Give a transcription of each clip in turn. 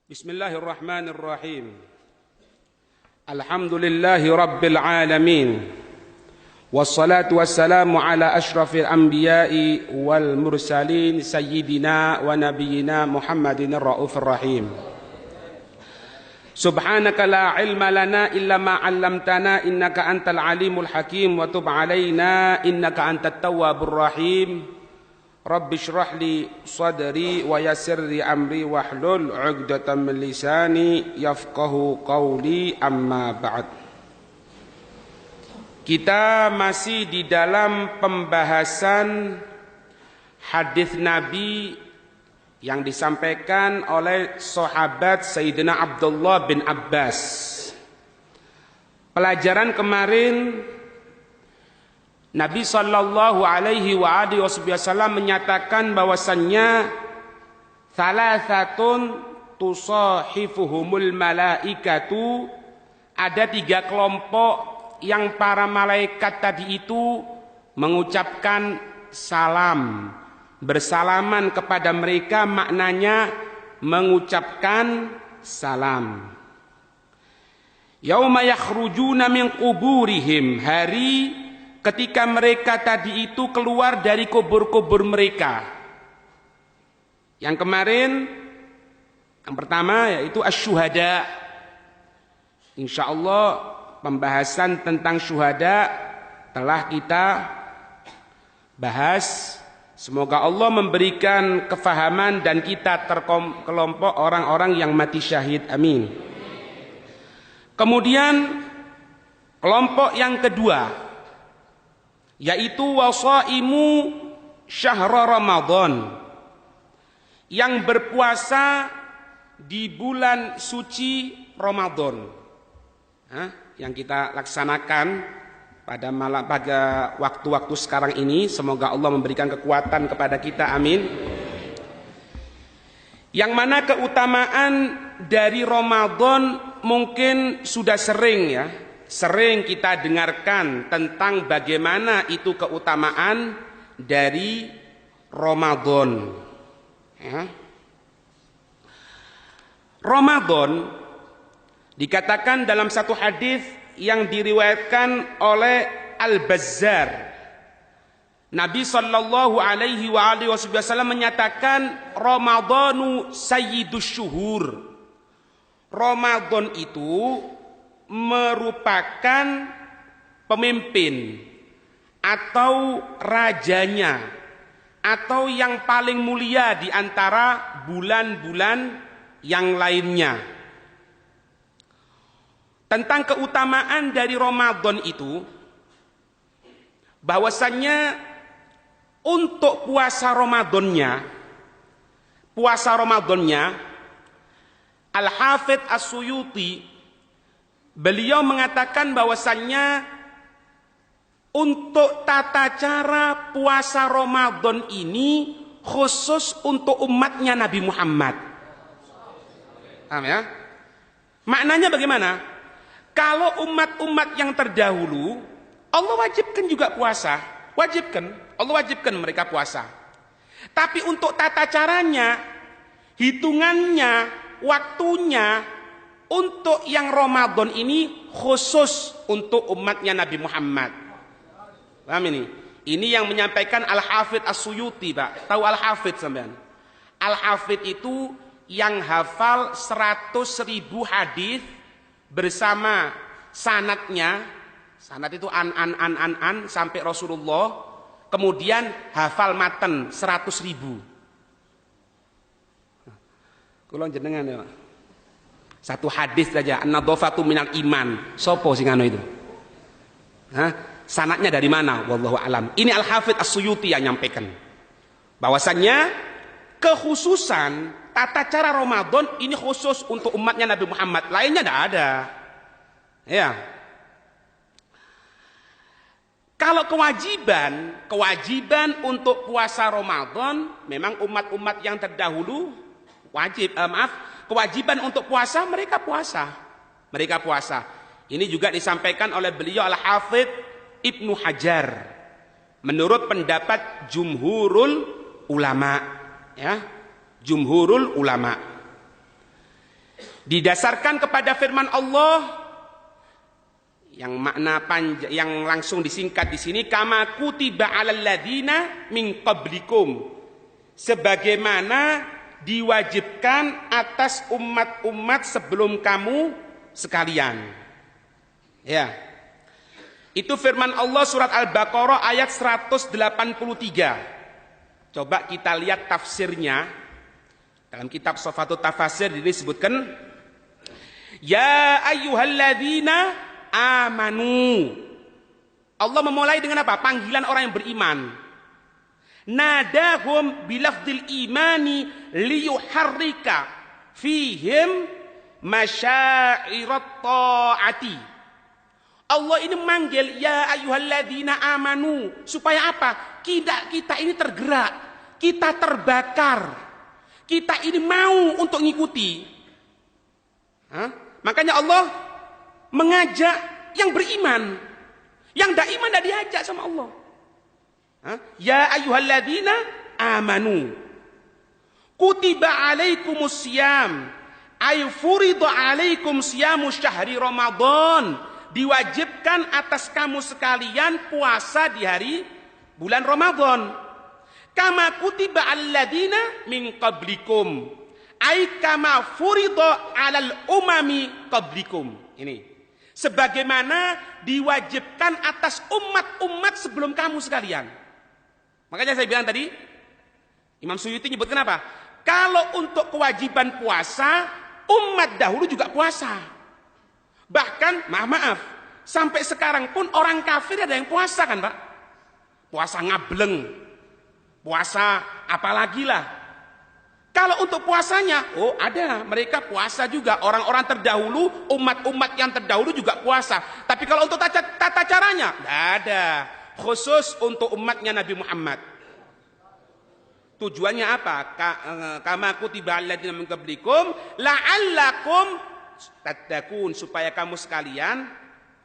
Bismillahirrahmanirrahim. Alhamdulillahi rabbil alamin. Wassalatu wassalamu ala ashrafil anbiya'i wal mursalin sayyidina wa nabiyyina Muhammadin ar-raufir rahim. Subhanaka la ilma lana illa ma 'allamtana innaka antal alimul hakim wa tub 'alaina innaka antat tawwabur rahim. Rabbi shrah li sadri wa yassir li amri wahlul 'uqdatam min lisani yafqahu qawli, amma ba'd. Kita masih di dalam pembahasan hadis Nabi yang disampaikan oleh sahabat Sayyidina Abdullah bin Abbas. Pelajaran kemarin Nabi sallallahu alaihi wasallam menyatakan bahwasannya salasatun tusahifuhumul malaikatu, ada 3 kelompok yang para malaikat tadi itu mengucapkan salam, bersalaman kepada mereka, maknanya mengucapkan salam. Yauma yakhrujuna min quburihim, hari ketika mereka tadi itu keluar dari kubur-kubur mereka. Yang kemarin, yang pertama yaitu asy-syuhada. Insyaallah pembahasan tentang syuhada telah kita bahas. Semoga Allah memberikan kefahaman dan kita terkelompok orang-orang yang mati syahid. Amin. Kemudian kelompok yang kedua yaitu wasaimu syahra Ramadan, yang berpuasa di bulan suci Ramadan, yang kita laksanakan pada waktu-waktu sekarang ini. Semoga Allah memberikan kekuatan kepada kita, amin. Yang mana keutamaan dari Ramadan mungkin sudah sering kita dengarkan tentang bagaimana itu keutamaan dari Ramadan. Ramadan dikatakan dalam satu hadis yang diriwayatkan oleh Al-Bazzar, Nabi sallallahu alaihi wasallam menyatakan Ramadhanu sayyidus syuhur. Ramadan itu merupakan pemimpin atau rajanya atau yang paling mulia di antara bulan-bulan yang lainnya. Tentang keutamaan dari Ramadan itu, bahwasannya untuk puasa Ramadannya Al-Hafidz As-Suyuti beliau mengatakan bahwasannya untuk tata cara puasa Ramadan ini khusus untuk umatnya Nabi Muhammad. Paham ya? Maknanya bagaimana? Kalau umat-umat yang terdahulu Allah wajibkan juga puasa, Allah wajibkan mereka puasa. Tapi untuk tata caranya, hitungannya, waktunya, untuk yang Ramadan ini khusus untuk umatnya Nabi Muhammad. Paham ini? Ini yang menyampaikan Al-Hafidz As-Suyuti, Pak. Tahu Al-Hafidz sampean? Al-Hafidz itu yang hafal 100.000 hadis bersama sanadnya. Sanad itu an sampai Rasulullah. Kemudian hafal matan 100.000. Kula jenengan ya, Pak. Satu hadis saja, an-nadhafatu minal iman. Sopo sing anu itu? Sanadnya dari mana? Wallahu alam. Ini Al-Hafidz As-Suyuti yang nyampaikan bahwasannya kekhususan tata cara Ramadan ini khusus untuk umatnya Nabi Muhammad, lainnya tidak ada. Ya. Kalau kewajiban untuk puasa Ramadan, memang umat-umat yang terdahulu kewajiban untuk puasa, mereka puasa. Ini juga disampaikan oleh beliau Al-Hafidz Ibnu Hajar menurut pendapat jumhurul ulama, ya. Jumhurul ulama. Didasarkan kepada firman Allah yang makna panjang, yang langsung disingkat di sini, kama kutiba 'alal ladzina min qablikum, sebagaimana diwajibkan atas umat-umat sebelum kamu sekalian. Ya. Itu firman Allah surat Al-Baqarah ayat 183. Coba kita lihat tafsirnya. Dalam kitab Sofatut Tafasir disebutkan, ya ayyuhalladzina amanu. Allah memulai dengan apa? Panggilan orang yang beriman. Nadahum bilafdil imani liyuharrika fihim masyairat ta'ati. Allah ini memanggil ya ayyuhalladzina amanu, supaya apa? Kita ini tergerak, kita terbakar, kita ini mau untuk ngikuti. Makanya Allah mengajak yang beriman. Yang tidak iman tidak diajak sama Allah. Ya ayyuhalladzina amanu kutiba alaikumus siyam ay furida alaikum siyamu syahri Ramadan, diwajibkan atas kamu sekalian puasa di hari bulan Ramadan. Kama kutiba alladzina min qablikum ay kama furida alal umami qablikum. Ini sebagaimana diwajibkan atas umat-umat sebelum kamu sekalian. Makanya saya bilang tadi, Imam Suyuti nyebutkan apa? Kalau untuk kewajiban puasa, umat dahulu juga puasa. Bahkan, maaf, sampai sekarang pun orang kafir ada yang puasa kan Pak? Puasa ngableng, puasa apalagi lah. Kalau untuk puasanya, ada, mereka puasa juga. Orang-orang terdahulu, umat-umat yang terdahulu juga puasa. Tapi kalau untuk tata caranya, tidak ada. Khusus untuk umatnya Nabi Muhammad. Tujuannya apa? Kama kutiba alladzina min qablikum la'allakum tattaqun, supaya kamu sekalian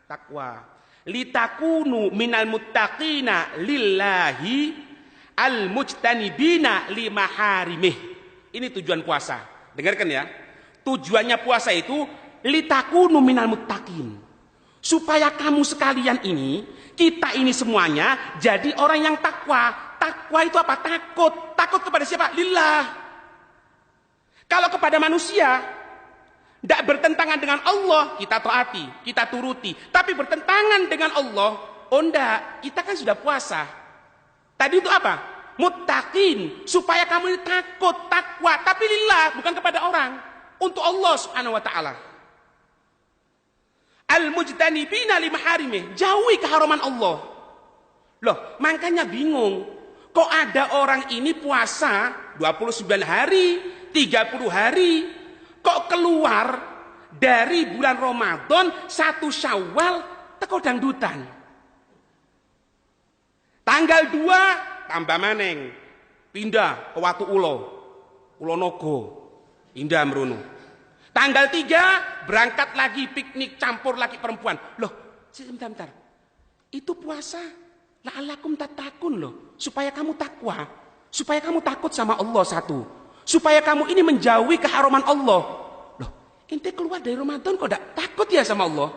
takwa. Litakunu minal muttaqina lillahi al-mujtanibina limaharimih. Ini tujuan puasa. Dengarkan ya. Tujuannya puasa itu litakunu minal muttaqin. Supaya kamu sekalian ini, kita ini semuanya jadi orang yang takwa. Takwa itu apa? Takut. Takut kepada siapa? Lillah. Kalau kepada manusia, tidak bertentangan dengan Allah, kita taati, kita turuti. Tapi bertentangan dengan Allah, enggak, kita kan sudah puasa. Tadi itu apa? Muttaqin, supaya kamu ini takut, takwa, tapi lillah, bukan kepada orang, untuk Allah Subhanahu wa taala. Al-mujtanibina limaharimih, jauhi keharuman Allah. Loh, makanya bingung. Kok ada orang ini puasa 29 hari, 30 hari, kok keluar dari bulan Ramadan 1 Syawal teko dangdutan. Tanggal 2 tambah maneng, pindah ke Watu Ulo Nogo, pindah merono. Tanggal 3 berangkat lagi piknik, campur lagi perempuan. Loh, sebentar. Itu puasa la'allakum tattaqun loh, supaya kamu takwa, supaya kamu takut sama Allah satu, supaya kamu ini menjauhi keharuman Allah. Loh, ente keluar dari Ramadan kok tidak takut ya sama Allah?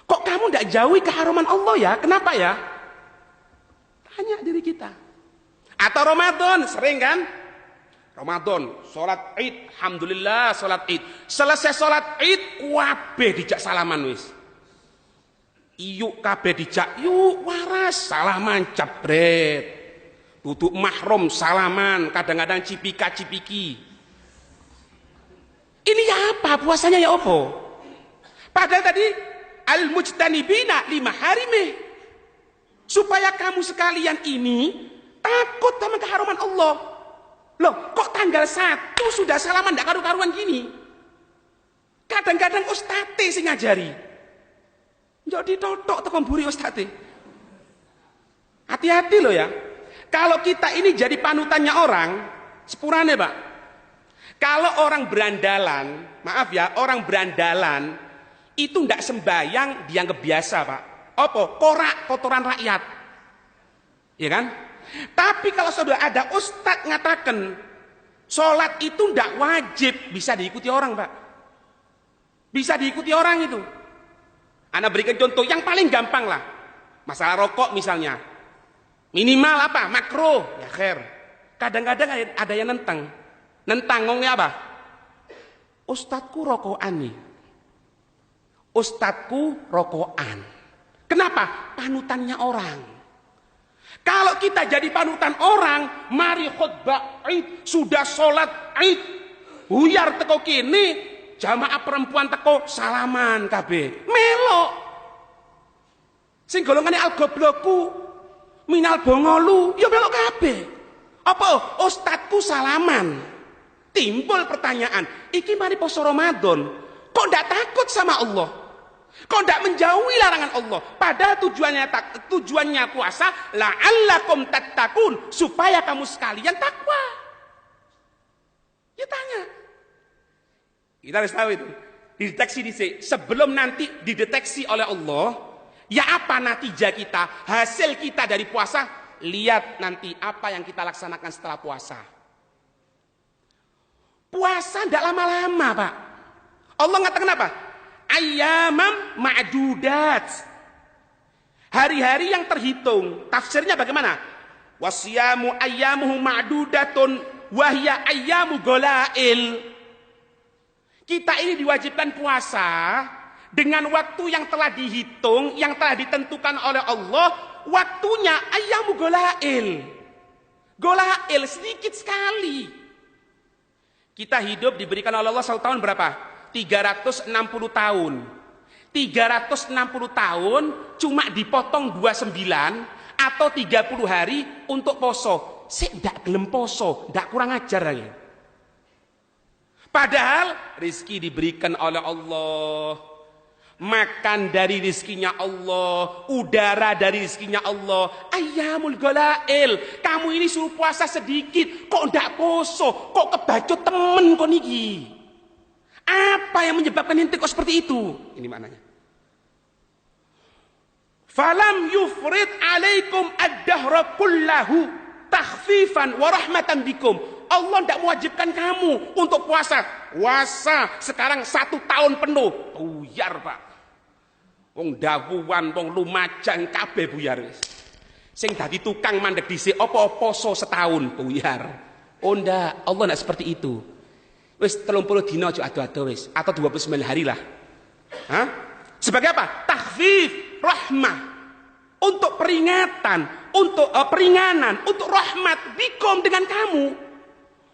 Kok kamu tidak jauhi keharuman Allah ya? Kenapa ya? Tanya diri kita. Atau Ramadan, sering kan? Ramadan, sholat Id, alhamdulillah sholat Id. Selesai sholat Id, kabeh dijak salaman wis. Iyuk kabeh dijak, yuk waras, salaman jabret. Duduk mahrum salaman, kadang-kadang cipika-cipiki. Ini apa? Puasanya ya apa? Padahal tadi al-mujtanibina limaharimih. Supaya kamu sekalian ini takut sama keharuman Allah. Loh, kok tanggal 1 sudah salaman tidak karu-karuan gini? Kadang-kadang ustate sing ngajari. Njok ditotok tekan mburi ustate. Hati-hati loh ya. Kalau kita ini jadi panutannya orang, sepurane Pak. Kalau orang berandalan, maaf ya, orang berandalan itu tidak sembayang dianggap biasa Pak. Apa? Korak kotoran rakyat. Ya kan? Tapi kalau sudah ada ustadz ngatakan sholat itu tidak wajib, bisa diikuti orang Pak. Bisa diikuti orang itu. Ana berikan contoh yang paling gampang lah. Masalah rokok misalnya. Minimal apa? Makro. Ya khair. Kadang-kadang ada yang nentang. Nentang ngomongnya apa? Ustadku rokokan nih. Ustadku rokokan. Kenapa? Panutannya orang. Kalau kita jadi panutan orang, mari khutbah Id, sudah sholat Id, buyar teko kini, jamaah perempuan teko salaman kabeh. Melok. Sing golongane al-gobloku, minal bongolu, ya melok kabeh. Apa? Ustadku salaman. Timbul pertanyaan, iki mari poso Ramadan, kok ndak takut sama Allah? Kok ndak menjauhi larangan Allah? Padahal tujuannya puasa la'allakum tattaqun, supaya kamu sekalian takwa. Ya tanya. Kita harus tahu itu. Dideteksi sebelum nanti dideteksi oleh Allah, ya apa natijah kita, hasil kita dari puasa, lihat nanti apa yang kita laksanakan setelah puasa. Puasa tidak lama-lama, Pak. Allah mengatakan apa? Ayyamam ma'dudat. Hari-hari yang terhitung. Tafsirnya bagaimana? Wasyamu ayyamuhu ma'dudatun wahya ayyamu golail. Kita ini diwajibkan puasa dengan waktu yang telah dihitung, yang telah ditentukan oleh Allah. Waktunya ayyamu golail. Golail sedikit sekali. Kita hidup diberikan oleh Allah 1 tahun berapa? 360 tahun. 360 tahun cuma dipotong 29 atau 30 hari untuk poso. Sik ndak gelem poso, ndak kurang ajar lagi. Padahal rezeki diberikan oleh Allah. Makan dari rizkinya Allah, udara dari rizkinya Allah. Ayyamul golail. Kamu ini suruh puasa sedikit, kok ndak poso, kok kebacut temen kok niki. Apa yang menyebabkan ente kok seperti itu? Ini maknanya. Falam yufrid alaikum ad-dahra kullahu takhfifan wa rahmatan bikum. Allah tidak mewajibkan kamu untuk puasa. Puasa sekarang 1 tahun penuh. Buyar, Pak. Wong dawuhan, wong lumajang kabeh buyar wis. Sing dadi tukang mandeg dhisik apa poso setahun buyar. Oh ndak, Allah ndak seperti itu. Wis 30 dina aja ado-ado wis atau 29 hari lah. Hah? Sebagai apa? Takhfif, rahmah. Untuk peringatan, untuk peringanan, untuk rahmat bikum dengan kamu.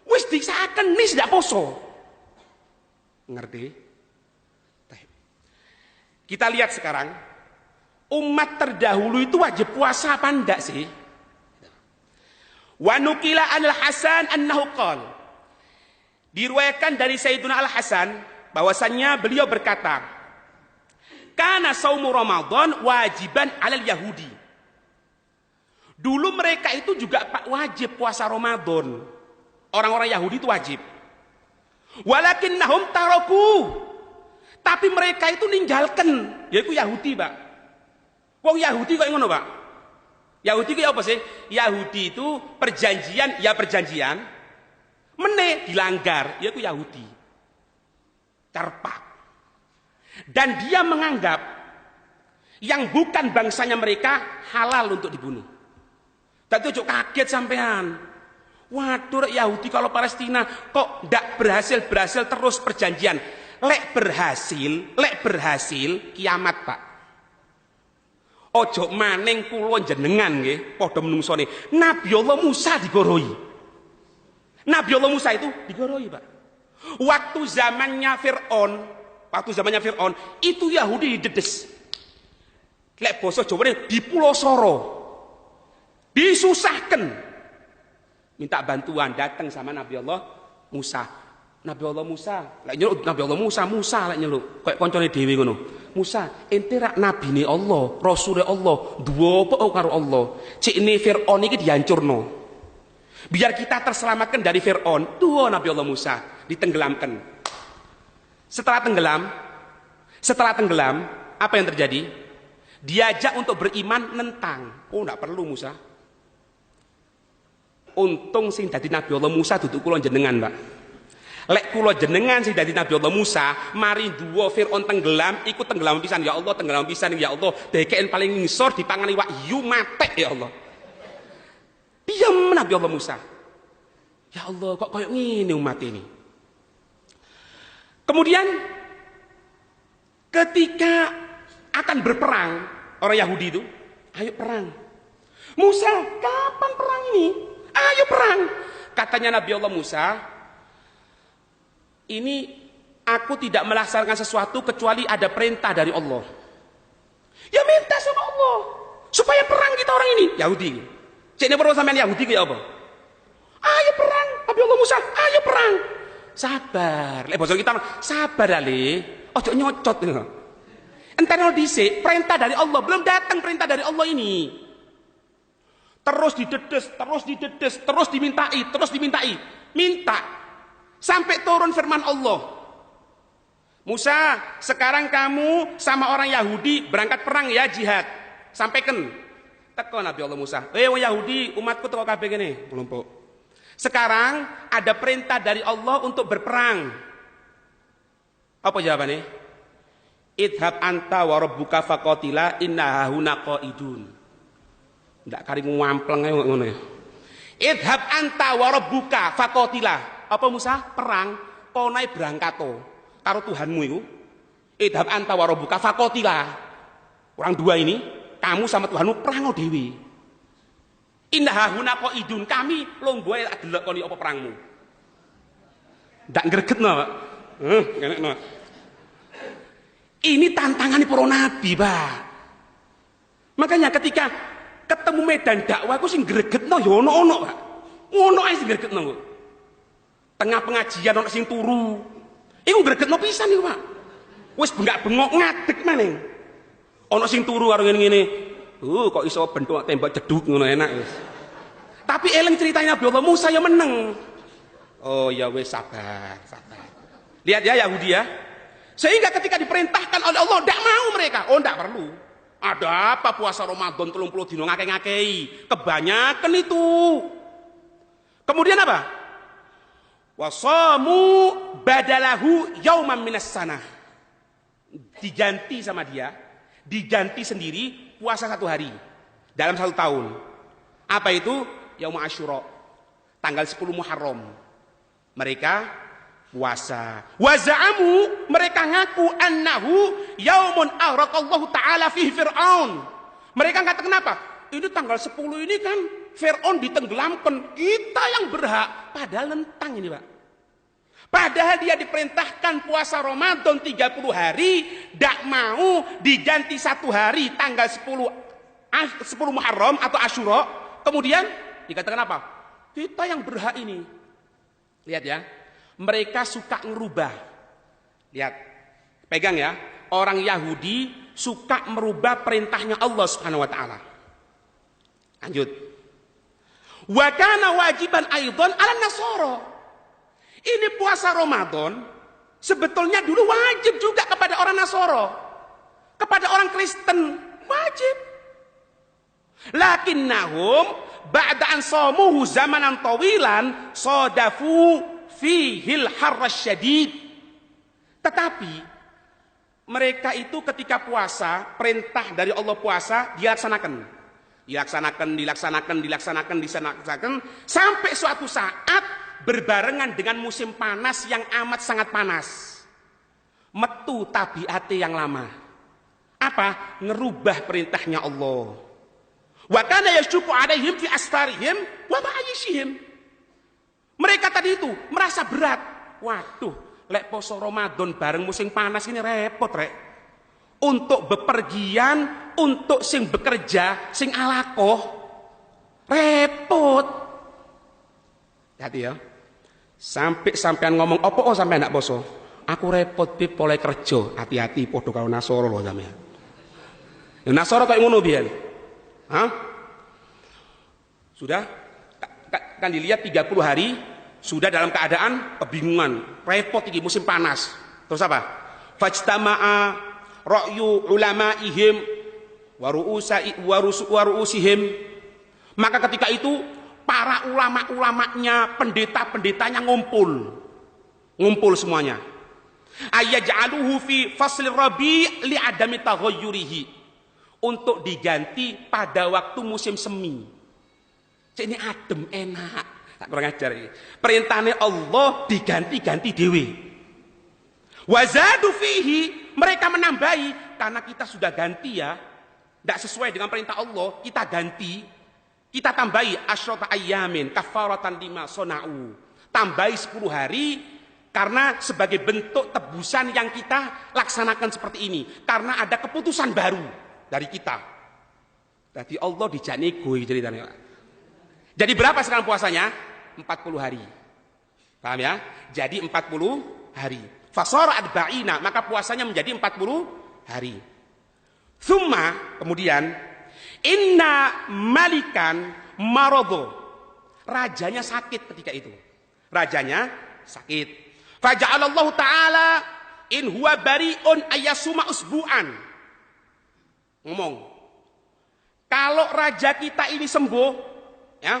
Wis disaken nis ndak poso. Ngerti? Kita lihat sekarang, umat terdahulu itu wajib puasa apa enggak sih? Wa nukila al-Hasan annahu qala. Diriwayatkan dari Sayyiduna Al-Hasan bahwasannya beliau berkata, "Kana saumu Ramadan wajiban 'alal Yahudi." Dulu mereka itu juga wajib puasa Ramadan. Orang-orang Yahudi itu wajib. Walakinnahum taraku. Tapi mereka itu ninggalkan, yaitu Yahudi, Pak. Wong Yahudi kok ngono, Pak? Yahudi itu apa sih? Yahudi itu perjanjian, ya perjanjian. Meneh dilanggar, yaitu Yahudi. Carpak. Dan dia menganggap yang bukan bangsanya mereka halal untuk dibunuh. Tapi ojo kaget sampean. Waduh, Yahudi kalau Palestina kok ndak berhasil terus perjanjian. Lek berhasil kiamat, Pak. Ojo maning kula jenengan nggih padha menungsone. Nabi Allah Musa digoroi. Nabi Allah Musa itu digoroi, Pak. Waktu zamannya Fir'aun, itu Yahudi didedes. Lek basa Jawane di Pulau Soro. Disusahkan. Minta bantuan datang sama Nabi Allah Musa. Nabi Allah Musa, lek nyeluk Nabi Allah Musa lek nyeluk koyo koncone dhewe ngono. Musa, ente rak nabine Allah, rasule Allah, duwe apa karo Allah? Cikne Firaun iki dihancurno. Biar kita terselamatkan dari Firaun, tuh Nabi Allah Musa ditenggelamkan. Setelah tenggelam, apa yang terjadi? Diajak untuk beriman nentang. Oh, enggak perlu Musa. Untung sing dadi Nabi Allah Musa duduk kula jenengan, Pak. Lek kula jenengan sing dadi Nabi Allah Musa, mari duwa Firaun tenggelam, ikut tenggelam pisan ya Allah, tenggelam pisan ya Allah, dekeken paling ngisor dipangani wahyu mate ya Allah. Diam Nabi Allah Musa. Ya Allah, kok koyo ngene umat ini. Kemudian ketika akan berperang orang Yahudi itu, ayo perang. Musa, kapan perang ini? Ayo perang. Katanya Nabi Allah Musa, ini aku tidak melaksanakan sesuatu kecuali ada perintah dari Allah. Ya minta sama Allah supaya perang kita orang ini. Yahudi. Cek ini perlu sampean Yahudi kayak apa? Ayo perang, Nabi Allah Musa, ayo perang. Sabar. Lek basa kita sabar ali. Ojo nyocot. Entar dhisik perintah dari Allah, belum datang perintah dari Allah ini. Terus didedes, terus dimintai. Minta. Sampai turun firman Allah. Musa, sekarang kamu sama orang Yahudi berangkat perang ya, jihad. Sampaikan. Teko Nabi Allah Musa. Wong Yahudi, umatku teko kabeh kene, kelompok. Sekarang ada perintah dari Allah untuk berperang. Apa jawabannya? Idhab anta wa rabbuka faqatila inna hahuna qaidun. Ndak kari ngwampleng ae ngono ya. Idhab anta wa rabbuka faqatila. Apa Musa? Perang, kau naik berangkato karo Tuhanmu itu. Idhab anta wa rabbuka faqatila. Orang dua ini, kamu sama Tuhanmu perang dewi. Indah huna qaidun, kami longgo ae delok koni apa perangmu. Ndak gregetno, Pak. Ngenekno. Ini tantangan para nabi, Pak. Makanya ketika ketemu medan dakwah aku sing gregetno ya ono-ono, Pak. Ono ae sing gregetno kok. Tengah pengajian ono sing turu. Iku gregetno pisan iku, Pak. Wis bengak-bengok ngadeg maning. Ono sing turu karo ngene-ngene. Kok iso bentuk tembak jeduk ngono enak wis. Tapi eling ceritanya Nabi Allah Musa ya meneng. Oh ya wis sabar. Lihat ya Yahudi ya. Sehingga ketika diperintahkan oleh Allah ndak mau mereka. Oh ndak perlu. Ada apa puasa Ramadan 30 dino ngake-ngakei. Kebanyakan itu. Kemudian apa? Wasamu badalahu yauman minas sanah. Diganti sama dia, diganti sendiri puasa 1 hari dalam 1 tahun. Apa itu? Yaum Asyura, tanggal 10 Muharram. Mereka puasa. Waza'amu, mereka ngaku annahu yaumun aghraqallahu ta'ala fihi Fir'aun. Mereka kata kenapa? Ini tanggal 10 ini kan Fir'aun ditenggelamkan, kita yang berhak. Padahal lentang ini, Pak. Padahal dia diperintahkan puasa Ramadan 30 hari, tidak mau diganti 1 hari tanggal 10 Muharram atau Asyura. Kemudian dikatakan apa? Kita yang berhak ini. Lihat ya, mereka suka ngerubah. Lihat, pegang ya. Orang Yahudi suka merubah perintahnya Allah Subhanahu wa taala. Lanjut. Wa kana wajiban aidan 'ala Nasara. Ini puasa Ramadan sebetulnya dulu wajib juga kepada orang Nasara. Kepada orang Kristen wajib. Lakinnahum ba'da an shamuhu zamanan tawilan sadafu fihil harras syadid. Tetapi mereka itu ketika puasa, perintah dari Allah puasa dilaksanakan sampai suatu saat berbarengan dengan musim panas yang amat sangat panas. Metu tabiate yang lama. Apa? Ngerubah perintahnya Allah. Wa kana yashqu alaihim fi astarihim wa ma'ayishihim. Mereka tadi itu merasa berat. Waduh, lek poso Ramadan bareng musim panas ini repot, rek. Untuk bepergian, untuk sing bekerja, sing alakoh, repot. Hati ya. Sampai-sampean ngomong opo sampean ndak poso. Aku repot bib oleh kerja. Hati-hati padha karo Nasara lho sampean. Ya Nasara kaya ngono biyen. Hah? Sudah kan dilihat 30 hari sudah dalam keadaan kebingungan, repot iki musim panas. Terus apa? Fajtama'a ra'yu ulamaihim wa ru'usihim. Maka ketika itu para ulama-ulamanya, pendeta-pendetanya ngumpul. Ngumpul semuanya. Ayaj'aluhu fi faslir rabi' li adami taghayyurihi. Untuk diganti pada waktu musim semi. Cek ini adem enak. Tak kurang ajar ini. Perintahnya Allah diganti-ganti dewe. Wazadu fihi, mereka menambahi karena kita sudah ganti ya. Tidak sesuai dengan perintah Allah, kita ganti. Kita tambahi asyrata ayyamin kafaratan lima sona'u. Tambahi 10 hari karena sebagai bentuk tebusan yang kita laksanakan seperti ini. Karena ada keputusan baru dari kita. Jadi Allah dijak nego ceritanya. Jadi berapa sekarang puasanya? 40 hari. Paham ya? Jadi 40 hari. Fasara adba'ina, maka puasanya menjadi 40 hari. Thumma, kemudian inna malikan maradho. Rajanya sakit ketika itu. Rajanya sakit. Faja'alallahu ta'ala in huwa bari'un ayyasuma usbu'an. Ngomong. Kalau raja kita ini sembuh, ya.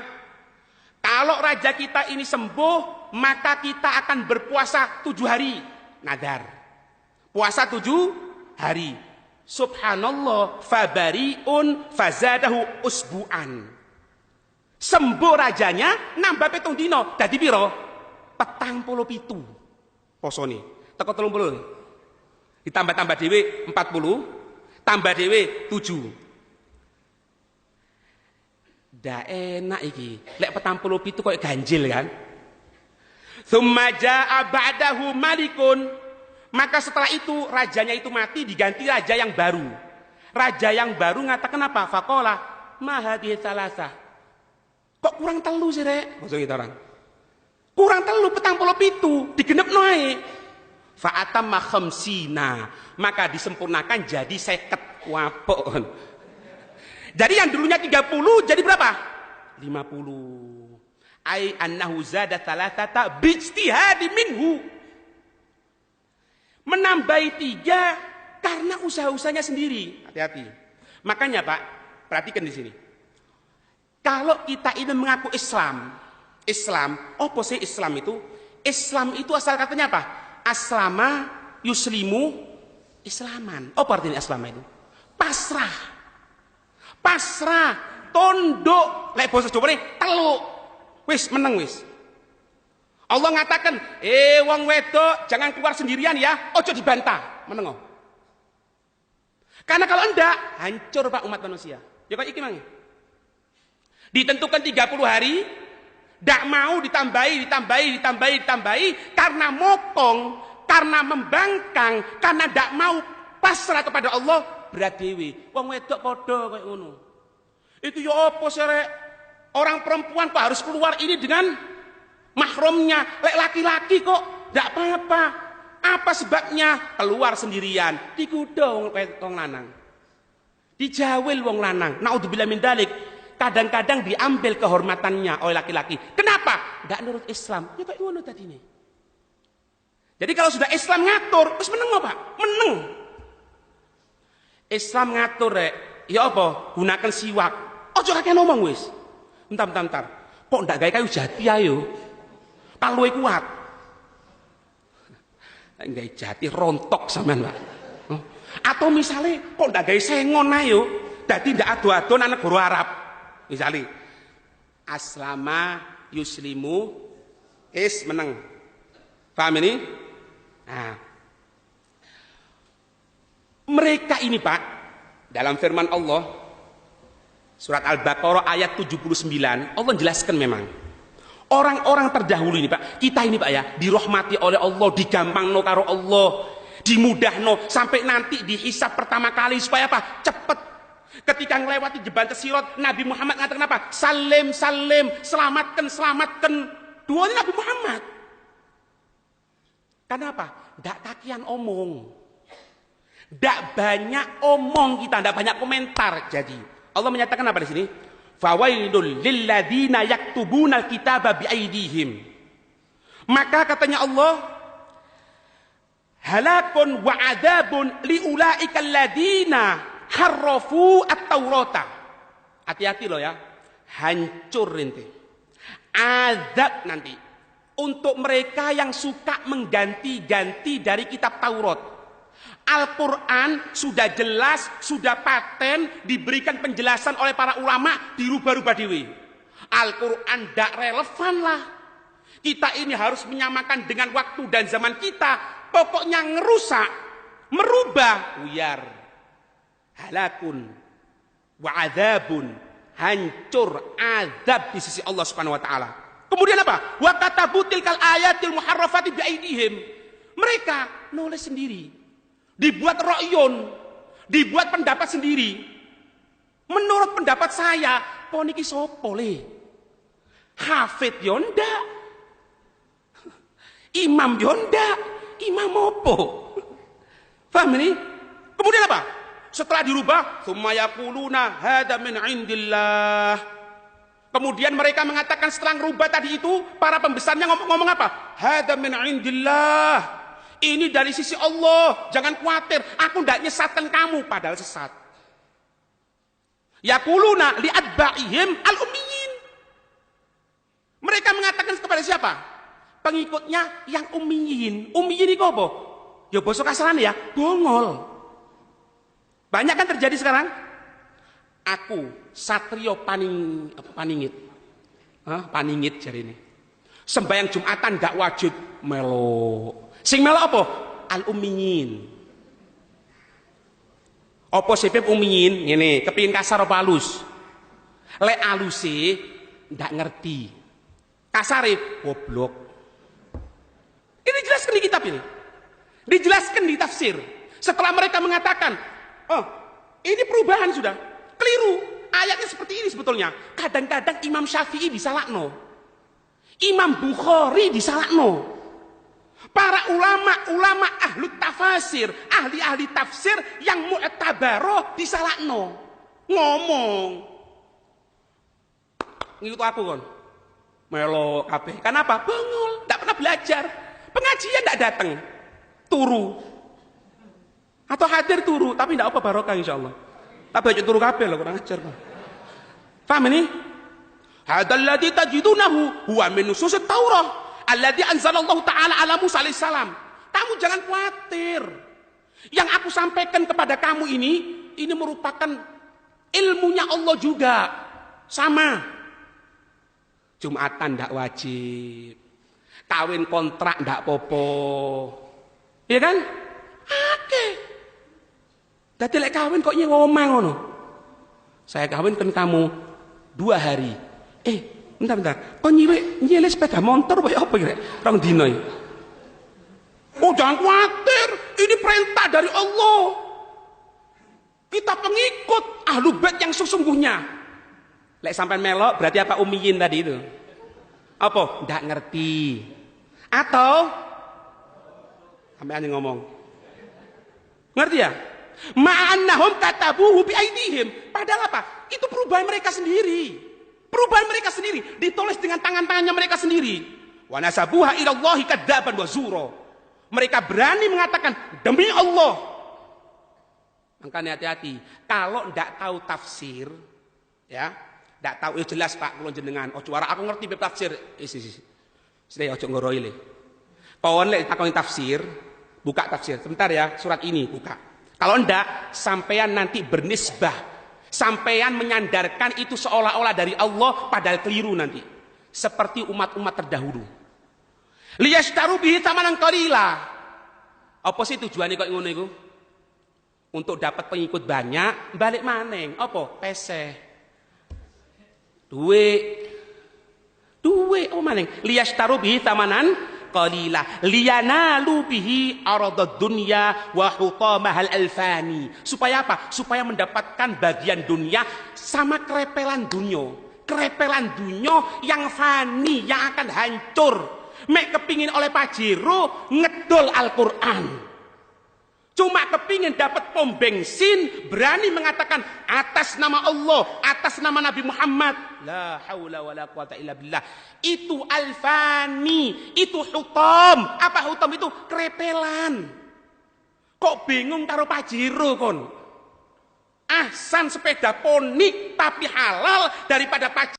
Kalau raja kita ini sembuh, maka kita akan berpuasa 7 hari. Nadar. Puasa 7 hari. Subhanallah, fabari'un fazadahu usbu'an. Sembuh rajanya, nambah petung dino. Dadi piro? 47 posone. Teko 30. Ditambah-tambah dhewe 40, tambah dhewe 7. Dah enak iki. Lek 47 kok ganjil kan? Tsumma jaa ba'dahu malikun. Maka setelah itu rajanya itu mati diganti raja yang baru. Raja yang baru ngatakan apa? Faqala ma hadhihi thalatha. Kok kurang telu sih rek? Maksud kita orang. Kurang telu 47 digenepno ae. Fa atamma khamsina. Maka disempurnakan jadi 50. Wapok. Jadi yang dulunya 30 jadi berapa? 50. Ai annahu zada thalathata bijtihadi minhu. Menambahi 3 karena usaha-usahanya sendiri. Hati-hati. Makanya Pak, perhatikan di sini. Kalau kita ini mengaku Islam, apa sih Islam itu? Islam itu asal katanya apa? Aslama yuslimu islaman. Apa artinya aslama itu? Pasrah. Pasrah, tunduk. Lek basa Jawa ne teluk. Wis meneng wis. Allah ngatakan, wong wedok jangan keluar sendirian ya, ojo dibantah, menengo. Karena kalau enggak, hancur Pak umat manusia. Ya kok iki mang. Ditentukan 30 hari, ndak mau ditambahi, karena mokong, karena membangkang, karena ndak mau pasrah kepada Allah, berat dewi. Wong wedok padha kayak ngono. Itu ya apa sih rek? Orang perempuan kok harus keluar ini dengan mahramnya, lek laki-laki kok ndak apa-apa. Apa sebabnya? Keluar sendirian, dikuda wong lanang. Dijawil wong lanang. Naudzubillah min dalik. Kadang-kadang diambil kehormatannya oleh laki-laki. Kenapa? Ndak nurut Islam. Ya kayak ngono tadi nih. Jadi kalau sudah Islam ngatur, wis meneng Pak, meneng. Islam ngatur rek, ya apa? Gunakan siwak. Ojo kakek ngomong wis. Bentar. Kok ndak gawe kayu jati ayo? Kalau kuat. Gawe jati rontok sampean, Pak. Atau misalnya kok ndak gawe sengon ayo? Dadi ndak ado-ado nang negara Arab. Misalnya aslama yuslimu is meneng. Paham ini? Nah. Mereka ini, Pak, dalam firman Allah surat Al-Baqarah ayat 79, Allah jelaskan memang orang-orang terdahulu ini, Pak, kita ini, Pak ya, dirahmati oleh Allah, digampangno karo Allah, dimudahno sampai nanti dihisab pertama kali supaya apa? Cepet. Ketika ngelewati jembatan Sirat, Nabi Muhammad ngatakan apa? Salim, selamatkan. Duanya Nabi Muhammad. Kenapa? Ndak takian omong. Ndak banyak omong kita, ndak banyak komentar. Jadi Allah menyatakan apa di sini? Fawailul lilladzina yaktubunal kitaba biaidihim. Maka katanya Allah, halakun wa adzabun liulaikal ladzina harrafu at-taurata. Hati-hati loh ya. Hancur nanti. Azab nanti. untuk mereka yang suka mengganti-ganti dari kitab Taurat. Al-Quran sudah jelas, sudah paten, diberikan penjelasan oleh para ulama, dirubah-rubah dewi. Al-Quran tidak relevan lah. Kita ini harus menyamakan dengan waktu dan zaman kita. Pokoknya ngerusak, merubah, buyar. Halakun wa adzabun, hancur, azab di sisi Allah Subhanahu wa taala. Kemudian apa? Wa katabutil kal ayatil muharrafati bi aidihim. Mereka nulis sendiri. Dibuat ro'yon, dibuat pendapat sendiri. Menurut pendapat saya, poniki sopo le? Hafid yonda, imam yonda, imam opo? Paham ini? Kemudian apa? Setelah dirubah, tsumma yaquluna hadza min indillah. Kemudian mereka mengatakan setelah merubah tadi itu, para pembesarnya ngomong apa? Hadza min indillah. Ini dari sisi Allah, jangan khawatir, aku tidak nyesatkan kamu, padahal sesat. Yaquluna li'atba'ihim al-ummiyin. Mereka mengatakan kepada siapa? Pengikutnya yang ummiyin. Ummiyin itu apa? Ya basa kasaran ya, bongol. Banyak kan terjadi sekarang? Aku satrio paningit. Paningit jari ini. Sembahyang Jumatan gak wajib melo. Sing melo apa? Al-ummiyin. Apa sebab ummiyin? Ngene, kepingin kasar apa halus? Lek aluse ndak ngerti. Kasare goblok. Ini dijelaskan di kitab ini. Dijelaskan di tafsir. Setelah mereka mengatakan, "Oh, ini perubahan sudah." Keliru. Ayatnya seperti ini sebetulnya. Kadang-kadang Imam Syafi'i disalahno. Imam Bukhari disalahno. Para ulama ahli tafsir, ahli tafsir yang mu'tabaroh disalahno. Ngomong. Ngikut aku kon. Melo kabeh. Kenapa? Bengol, enggak pernah belajar. Pengajian enggak datang. Turu. Atau hadir turu, tapi enggak apa barokah insyaallah. Tapi aja turu kabeh lho, kurang ajar. Paham ini? Hadzal ladzi tajidunahu huwa min nususit Taurah. Alladzi anzalallahu ta'ala ala Musa alaihi salam. Kamu jangan khawatir. Yang aku sampaikan kepada kamu ini merupakan ilmunya Allah juga. Sama. Jumatan ndak wajib. Kawin kontrak ndak popo. Iya kan? Oke. Dadi lek kawin kok ngomong ngono. Saya kawinkan kamu 2 hari. Bentar. Kok nyilih sepeda motor apa ya apa kira? Rong dino. Oh jangan khawatir, ini perintah dari Allah. Kita pengikut Ahlul Bait yang sesungguhnya. Lek sampai melok berarti apa ummiyin tadi itu? Apa? Ndak ngerti. Atau sampai anjing ngomong. Ngerti ya? Ma'annahum katabuhu bi aidihim. Padahal apa? Itu perubahan mereka sendiri. Perubahan mereka sendiri, ditulis dengan tangan-tangannya mereka sendiri. Wa nasabuha ilallahi kadzaban wa zura. Mereka berani mengatakan demi Allah. Makanya hati-hati, kalau ndak tahu tafsir, ya, ndak tahu jelas Pak kula jenengan, ojo ora aku ngerti bab tafsir. Sini ojo ngoroi le. Pawon lek takoni tafsir, buka tafsir. Sebentar ya, surat ini buka. Kalau ndak, sampean nanti bernisbah. Sampean menyandarkan itu seolah-olah dari Allah, padahal keliru nanti. Seperti umat-umat terdahulu. Liyashtaru bihi tsamanan qalila. Apa sih tujuannya kok ngono iku? Untuk dapat pengikut banyak, balik maneng. Apa? Peseh. Duwe oh maneng. Liyashtaru bihi tsamanan qalila liyanalu bihi aradad dunya wa hutamahal alfani. Supaya apa? Supaya mendapatkan bagian dunia sama kerepelan dunia yang fani, yang akan hancur. Mek kepingin oleh Pajero ngedol Al-Quran, cuma kepingin dapat pom bensin, berani mengatakan atas nama Allah, atas nama Nabi Muhammad, la haula wala quwata illa billah. Itu alfani, itu hutam. Apa hutam itu? Kerepelan. Kok bingung karo Pajero kon? Ahsan sepeda ponik tapi halal daripada Pajero